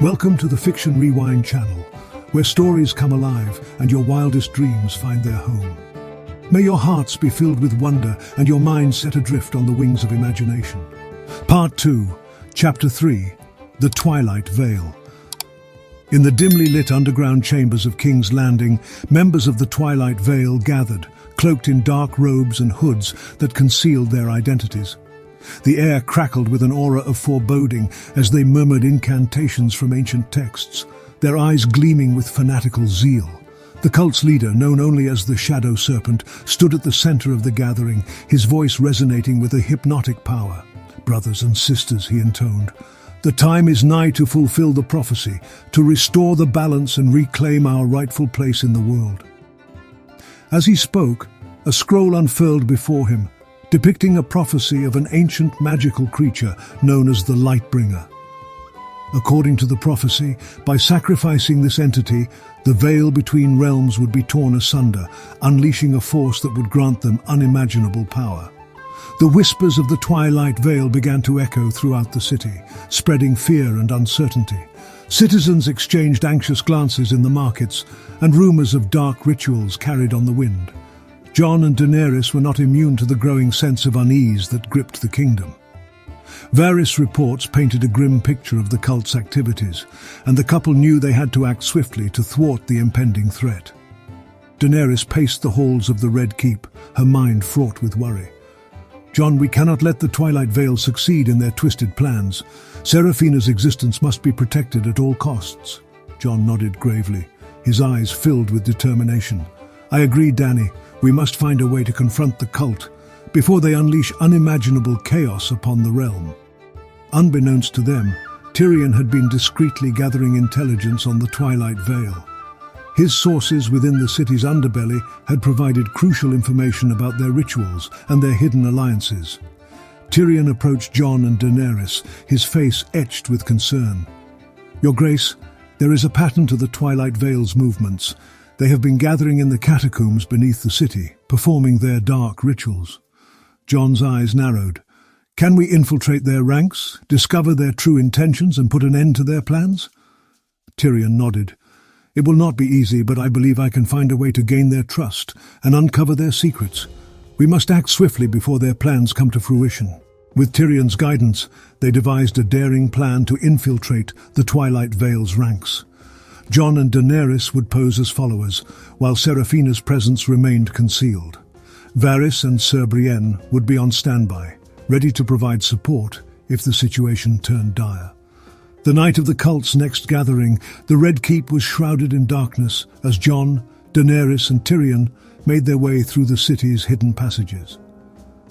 Welcome to the Fiction Rewind channel, where stories come alive and your wildest dreams find their home. May your hearts be filled with wonder and your minds set adrift on the wings of imagination. Part 2, Chapter 3, The Twilight Veil. In the dimly lit underground chambers of King's Landing, members of the Twilight Veil gathered, cloaked in dark robes and hoods that concealed their identities. The air crackled with an aura of foreboding as they murmured incantations from ancient texts, their eyes gleaming with fanatical zeal. The cult's leader, known only as the Shadow Serpent, stood at the center of the gathering, his voice resonating with a hypnotic power. "Brothers and sisters," he intoned, "the time is nigh to fulfill the prophecy, to restore the balance and reclaim our rightful place in the world." As he spoke, a scroll unfurled before him, depicting a prophecy of an ancient magical creature known as the Light-Bringer. According to the prophecy, by sacrificing this entity, the veil between realms would be torn asunder, unleashing a force that would grant them unimaginable power. The whispers of the Twilight Veil began to echo throughout the city, spreading fear and uncertainty. Citizens exchanged anxious glances in the markets, and rumors of dark rituals carried on the wind. Jon and Daenerys were not immune to the growing sense of unease that gripped the kingdom. Various reports painted a grim picture of the cult's activities, and the couple knew they had to act swiftly to thwart the impending threat. Daenerys paced the halls of the Red Keep, her mind fraught with worry. "Jon, we cannot let the Twilight Veil succeed in their twisted plans. Seraphina's existence must be protected at all costs." Jon nodded gravely, his eyes filled with determination. "I agree, Dany. We must find a way to confront the cult before they unleash unimaginable chaos upon the realm." Unbeknownst to them, Tyrion had been discreetly gathering intelligence on the Twilight Veil. His sources within the city's underbelly had provided crucial information about their rituals and their hidden alliances. Tyrion approached Jon and Daenerys, his face etched with concern. "Your Grace, there is a pattern to the Twilight Veil's movements. They have been gathering in the catacombs beneath the city, performing their dark rituals." Jon's eyes narrowed. "Can we infiltrate their ranks, discover their true intentions and put an end to their plans?" Tyrion nodded. "It will not be easy, but I believe I can find a way to gain their trust and uncover their secrets. We must act swiftly before their plans come to fruition." With Tyrion's guidance, they devised a daring plan to infiltrate the Twilight Veil's ranks. Jon and Daenerys would pose as followers, while Seraphina's presence remained concealed. Varys and Ser Brienne would be on standby, ready to provide support if the situation turned dire. The night of the cult's next gathering, the Red Keep was shrouded in darkness as Jon, Daenerys and Tyrion made their way through the city's hidden passages.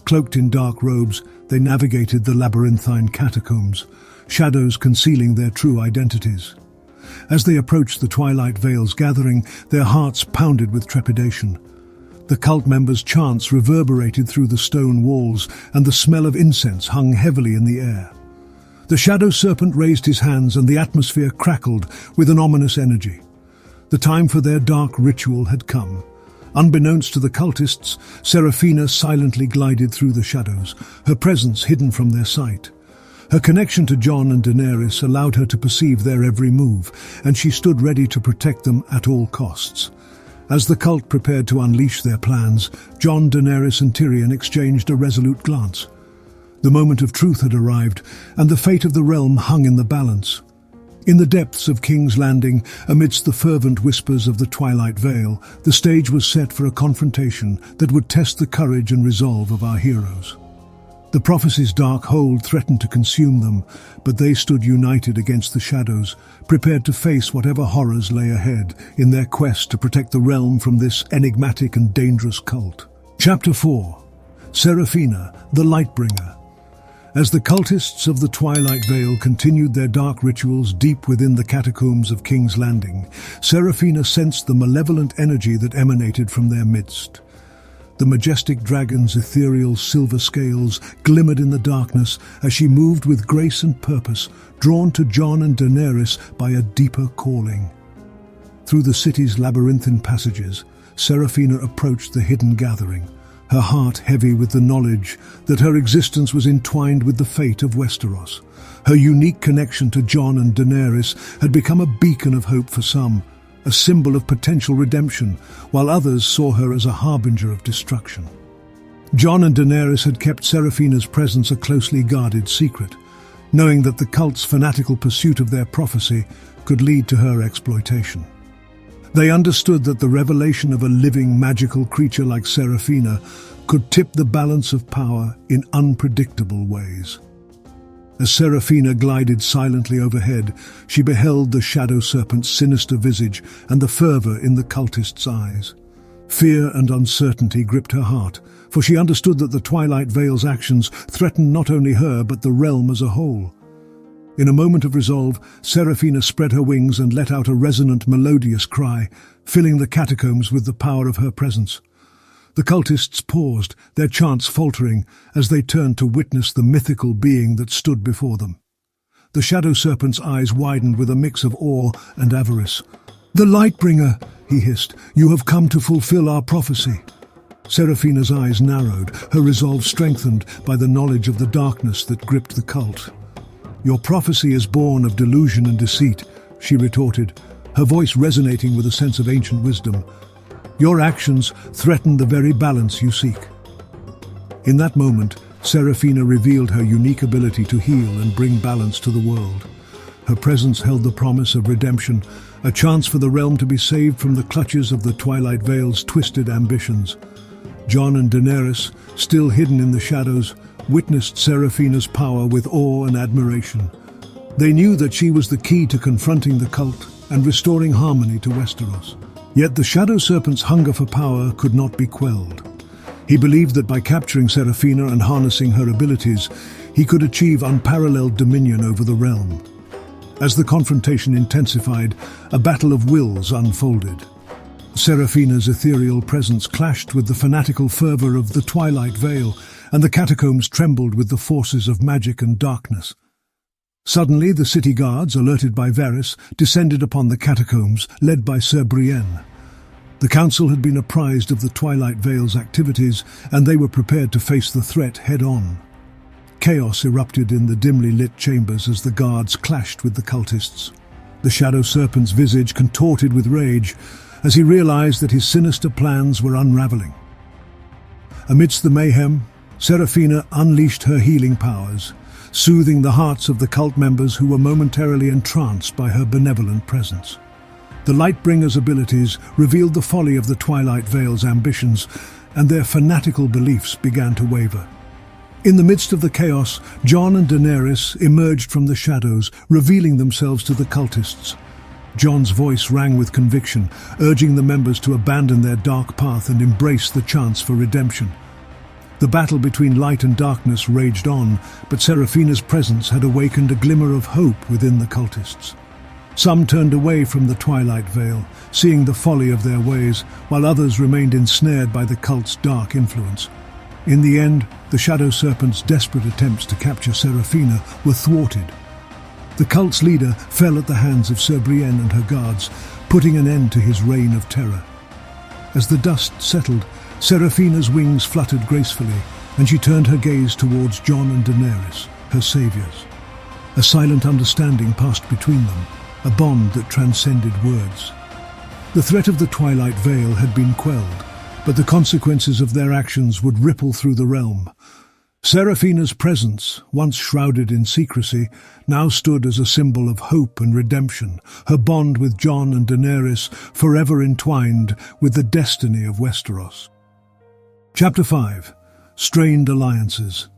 Cloaked in dark robes, they navigated the labyrinthine catacombs, shadows concealing their true identities. As they approached the Twilight Veil's gathering, their hearts pounded with trepidation. The cult members' chants reverberated through the stone walls, and the smell of incense hung heavily in the air. The Shadow Serpent raised his hands, and the atmosphere crackled with an ominous energy. The time for their dark ritual had come. Unbeknownst to the cultists, Seraphina silently glided through the shadows, her presence hidden from their sight. Her connection to Jon and Daenerys allowed her to perceive their every move, and she stood ready to protect them at all costs. As the cult prepared to unleash their plans, Jon, Daenerys and Tyrion exchanged a resolute glance. The moment of truth had arrived, and the fate of the realm hung in the balance. In the depths of King's Landing, amidst the fervent whispers of the Twilight Veil, the stage was set for a confrontation that would test the courage and resolve of our heroes. The prophecy's dark hold threatened to consume them, but they stood united against the shadows, prepared to face whatever horrors lay ahead in their quest to protect the realm from this enigmatic and dangerous cult. Chapter 4, Seraphina the Light-Bringer. As the cultists of the Twilight Veil continued their dark rituals deep within the catacombs of King's Landing, Seraphina sensed the malevolent energy that emanated from their midst. The majestic dragon's ethereal silver scales glimmered in the darkness as she moved with grace and purpose, drawn to Jon and Daenerys by a deeper calling. Through the city's labyrinthine passages, Seraphina approached the hidden gathering, her heart heavy with the knowledge that her existence was entwined with the fate of Westeros. Her unique connection to Jon and Daenerys had become a beacon of hope for some, a symbol of potential redemption, while others saw her as a harbinger of destruction. Jon and Daenerys had kept Seraphina's presence a closely guarded secret, knowing that the cult's fanatical pursuit of their prophecy could lead to her exploitation. They understood that the revelation of a living, magical creature like Seraphina could tip the balance of power in unpredictable ways. As Seraphina glided silently overhead, she beheld the shadow serpent's sinister visage and the fervor in the cultist's eyes. Fear and uncertainty gripped her heart, for she understood that the Twilight Vale's actions threatened not only her but the realm as a whole. In a moment of resolve, Seraphina spread her wings and let out a resonant, melodious cry, filling the catacombs with the power of her presence. The cultists paused, their chants faltering, as they turned to witness the mythical being that stood before them. The shadow serpent's eyes widened with a mix of awe and avarice. "The Light-Bringer," he hissed, "you have come to fulfill our prophecy." Seraphina's eyes narrowed, her resolve strengthened by the knowledge of the darkness that gripped the cult. "Your prophecy is born of delusion and deceit," she retorted, her voice resonating with a sense of ancient wisdom. "Your actions threaten the very balance you seek." In that moment, Seraphina revealed her unique ability to heal and bring balance to the world. Her presence held the promise of redemption, a chance for the realm to be saved from the clutches of the Twilight Vale's twisted ambitions. Jon and Daenerys, still hidden in the shadows, witnessed Seraphina's power with awe and admiration. They knew that she was the key to confronting the cult and restoring harmony to Westeros. Yet the Shadow Serpent's hunger for power could not be quelled. He believed that by capturing Seraphina and harnessing her abilities, he could achieve unparalleled dominion over the realm. As the confrontation intensified, a battle of wills unfolded. Seraphina's ethereal presence clashed with the fanatical fervor of the Twilight Vale, and the catacombs trembled with the forces of magic and darkness. Suddenly, the city guards, alerted by Varys, descended upon the catacombs, led by Ser Brienne. The council had been apprised of the Twilight Vale's activities, and they were prepared to face the threat head-on. Chaos erupted in the dimly lit chambers as the guards clashed with the cultists. The Shadow Serpent's visage contorted with rage as he realized that his sinister plans were unraveling. Amidst the mayhem, Seraphina unleashed her healing powers, soothing the hearts of the cult members who were momentarily entranced by her benevolent presence. The Light-Bringer's abilities revealed the folly of the Twilight Vale's ambitions, and their fanatical beliefs began to waver. In the midst of the chaos, Jon and Daenerys emerged from the shadows, revealing themselves to the cultists. Jon's voice rang with conviction, urging the members to abandon their dark path and embrace the chance for redemption. The battle between light and darkness raged on, but Seraphina's presence had awakened a glimmer of hope within the cultists. Some turned away from the Twilight Vale, seeing the folly of their ways, while others remained ensnared by the cult's dark influence. In the end, the Shadow Serpent's desperate attempts to capture Seraphina were thwarted. The cult's leader fell at the hands of Ser Brienne and her guards, putting an end to his reign of terror. As the dust settled, Seraphina's wings fluttered gracefully, and she turned her gaze towards Jon and Daenerys, her saviors. A silent understanding passed between them, a bond that transcended words. The threat of the Twilight Vale had been quelled, but the consequences of their actions would ripple through the realm. Seraphina's presence, once shrouded in secrecy, now stood as a symbol of hope and redemption, her bond with Jon and Daenerys forever entwined with the destiny of Westeros. Chapter 5. Strained Alliances.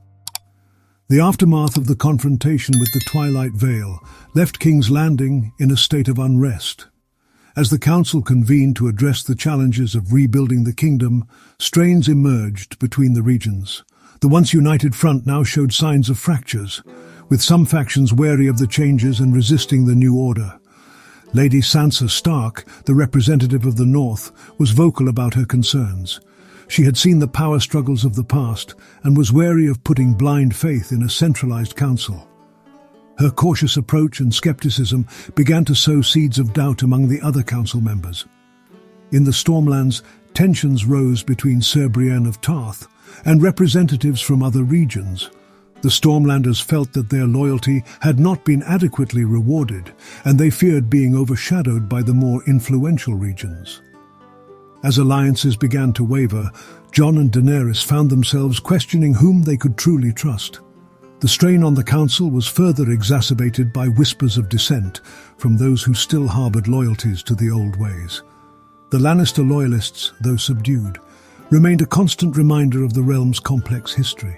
The aftermath of the confrontation with the Twilight Vale left King's Landing in a state of unrest. As the council convened to address the challenges of rebuilding the kingdom, strains emerged between the regions. The once united front now showed signs of fractures, with some factions wary of the changes and resisting the new order. Lady Sansa Stark, the representative of the North, was vocal about her concerns. She had seen the power struggles of the past and was wary of putting blind faith in a centralized council. Her cautious approach and skepticism began to sow seeds of doubt among the other council members. In the Stormlands, Tensions rose between Ser Brienne of Tarth and representatives from other regions. The Stormlanders felt that their loyalty had not been adequately rewarded, and they feared being overshadowed by the more influential regions. As alliances began to waver, Jon and Daenerys found themselves questioning whom they could truly trust. The strain on the council was further exacerbated by whispers of dissent from those who still harbored loyalties to the old ways. The Lannister loyalists, though subdued, remained a constant reminder of the realm's complex history.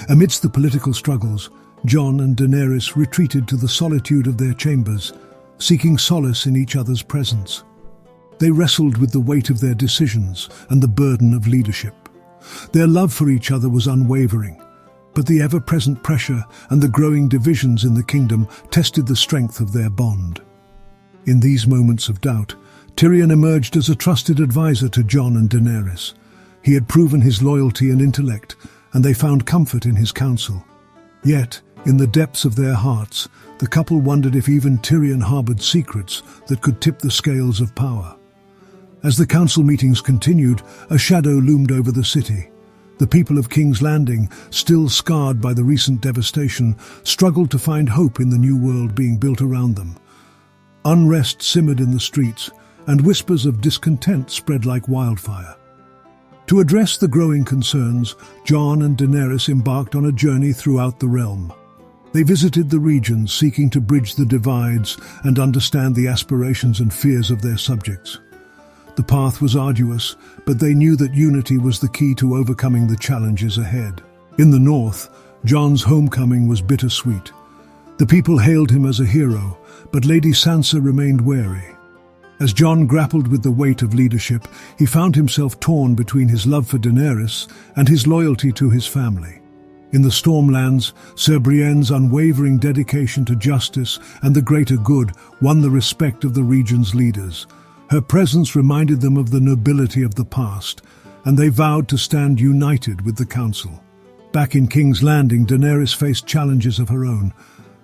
Amidst the political struggles, Jon and Daenerys retreated to the solitude of their chambers, seeking solace in each other's presence. They wrestled with the weight of their decisions and the burden of leadership. Their love for each other was unwavering, but the ever-present pressure and the growing divisions in the kingdom tested the strength of their bond. In these moments of doubt, Tyrion emerged as a trusted advisor to Jon and Daenerys. He had proven his loyalty and intellect, and they found comfort in his counsel. Yet, in the depths of their hearts, the couple wondered if even Tyrion harbored secrets that could tip the scales of power. As the council meetings continued, a shadow loomed over the city. The people of King's Landing, still scarred by the recent devastation, struggled to find hope in the new world being built around them. Unrest simmered in the streets, and whispers of discontent spread like wildfire. To address the growing concerns, Jon and Daenerys embarked on a journey throughout the realm. They visited the regions, seeking to bridge the divides and understand the aspirations and fears of their subjects. The path was arduous, but they knew that unity was the key to overcoming the challenges ahead. In the north, Jon's homecoming was bittersweet. The people hailed him as a hero, but Lady Sansa remained wary. As Jon grappled with the weight of leadership, he found himself torn between his love for Daenerys and his loyalty to his family. In the Stormlands, Ser Brienne's unwavering dedication to justice and the greater good won the respect of the region's leaders. Her presence reminded them of the nobility of the past, and they vowed to stand united with the council. Back in King's Landing, Daenerys faced challenges of her own.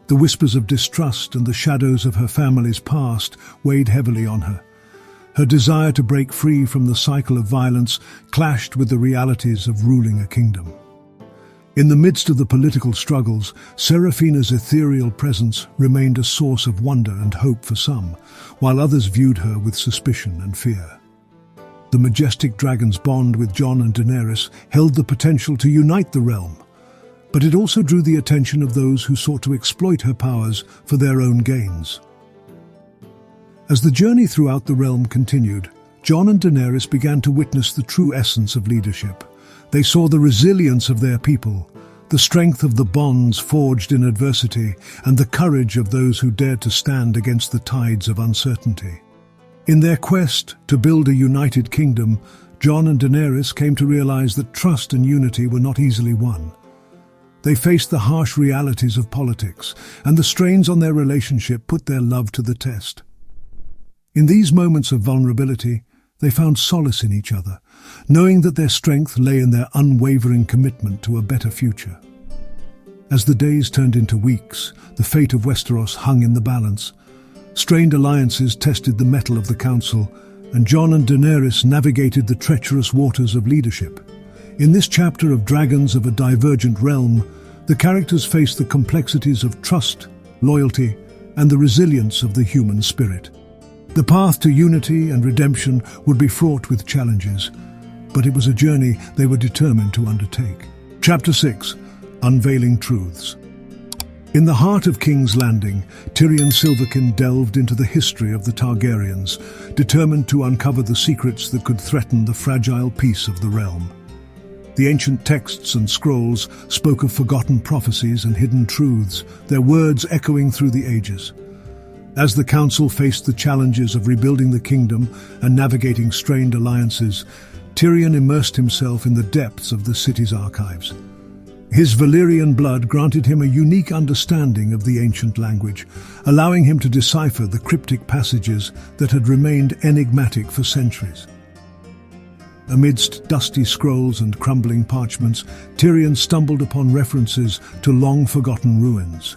The whispers of distrust and the shadows of her family's past weighed heavily on her. Her desire to break free from the cycle of violence clashed with the realities of ruling a kingdom. In the midst of the political struggles, Seraphina's ethereal presence remained a source of wonder and hope for some, while others viewed her with suspicion and fear. The majestic dragon's bond with Jon and Daenerys held the potential to unite the realm, but it also drew the attention of those who sought to exploit her powers for their own gains. As the journey throughout the realm continued, Jon and Daenerys began to witness the true essence of leadership. They saw the resilience of their people, the strength of the bonds forged in adversity, and the courage of those who dared to stand against the tides of uncertainty. In their quest to build a united kingdom, Jon and Daenerys came to realize that trust and unity were not easily won. They faced the harsh realities of politics, and the strains on their relationship put their love to the test. In these moments of vulnerability, they found solace in each other, knowing that their strength lay in their unwavering commitment to a better future. As the days turned into weeks, the fate of Westeros hung in the balance. Strained alliances tested the mettle of the council, and Jon and Daenerys navigated the treacherous waters of leadership. In this chapter of Dragons of a Divergent Realm, the characters face the complexities of trust, loyalty, and the resilience of the human spirit. The path to unity and redemption would be fraught with challenges, but it was a journey they were determined to undertake. Chapter 6: Unveiling Truths. In the heart of King's Landing, Tyrion Silverkin delved into the history of the Targaryens, determined to uncover the secrets that could threaten the fragile peace of the realm. The ancient texts and scrolls spoke of forgotten prophecies and hidden truths, their words echoing through the ages. As the council faced the challenges of rebuilding the kingdom and navigating strained alliances, Tyrion immersed himself in the depths of the city's archives. His Valyrian blood granted him a unique understanding of the ancient language, allowing him to decipher the cryptic passages that had remained enigmatic for centuries. Amidst dusty scrolls and crumbling parchments, Tyrion stumbled upon references to long-forgotten ruins.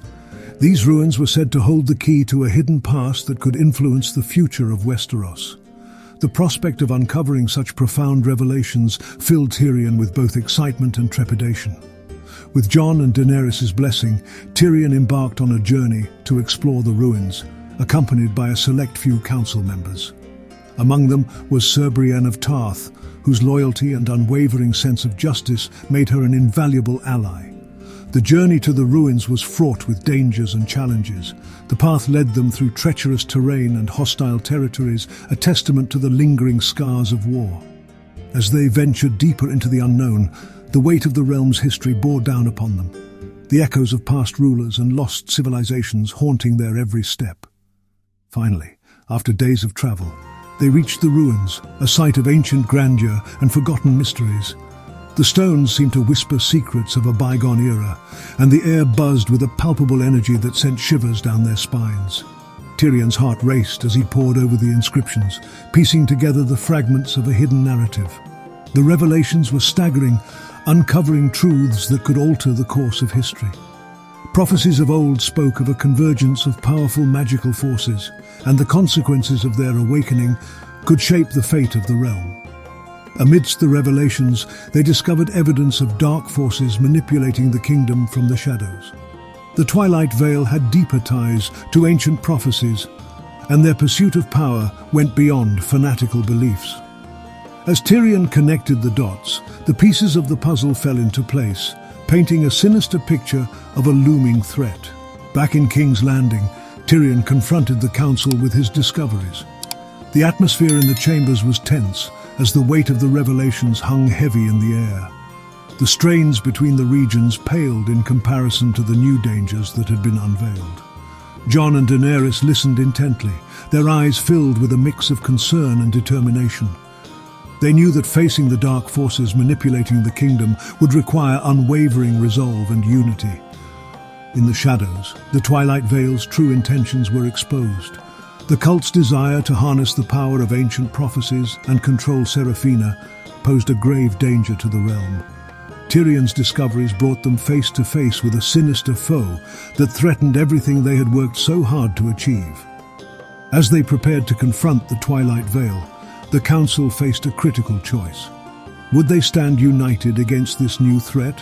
These ruins were said to hold the key to a hidden past that could influence the future of Westeros. The prospect of uncovering such profound revelations filled Tyrion with both excitement and trepidation. With Jon and Daenerys' blessing, Tyrion embarked on a journey to explore the ruins, accompanied by a select few council members. Among them was Ser Brienne of Tarth, whose loyalty and unwavering sense of justice made her an invaluable ally. The journey to the ruins was fraught with dangers and challenges. The path led them through treacherous terrain and hostile territories, a testament to the lingering scars of war. As they ventured deeper into the unknown, the weight of the realm's history bore down upon them, the echoes of past rulers and lost civilizations haunting their every step. Finally, after days of travel, they reached the ruins, a site of ancient grandeur and forgotten mysteries. The stones seemed to whisper secrets of a bygone era, and the air buzzed with a palpable energy that sent shivers down their spines. Tyrion's heart raced as he pored over the inscriptions, piecing together the fragments of a hidden narrative. The revelations were staggering, uncovering truths that could alter the course of history. Prophecies of old spoke of a convergence of powerful magical forces, and the consequences of their awakening could shape the fate of the realm. Amidst the revelations, they discovered evidence of dark forces manipulating the kingdom from the shadows. The Twilight Vale had deeper ties to ancient prophecies, and their pursuit of power went beyond fanatical beliefs. As Tyrion connected the dots, the pieces of the puzzle fell into place, painting a sinister picture of a looming threat. Back in King's Landing, Tyrion confronted the council with his discoveries. The atmosphere in the chambers was tense, as the weight of the revelations hung heavy in the air. The strains between the regions paled in comparison to the new dangers that had been unveiled. Jon and Daenerys listened intently, their eyes filled with a mix of concern and determination. They knew that facing the dark forces manipulating the kingdom would require unwavering resolve and unity. In the shadows, the Twilight Vale's true intentions were exposed. The cult's desire to harness the power of ancient prophecies and control Seraphina posed a grave danger to the realm. Tyrion's discoveries brought them face to face with a sinister foe that threatened everything they had worked so hard to achieve. As they prepared to confront the Twilight Vale, the council faced a critical choice. Would they stand united against this new threat?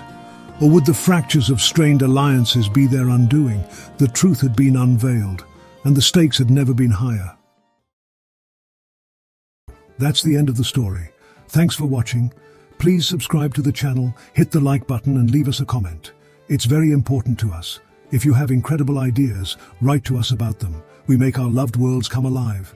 Or would the fractures of strained alliances be their undoing? The truth had been unveiled, and the stakes had never been higher. That's the end of the story. Thanks for watching. Please subscribe to the channel, hit the like button and leave us a comment. It's very important to us. If you have incredible ideas, write to us about them. We make our loved worlds come alive.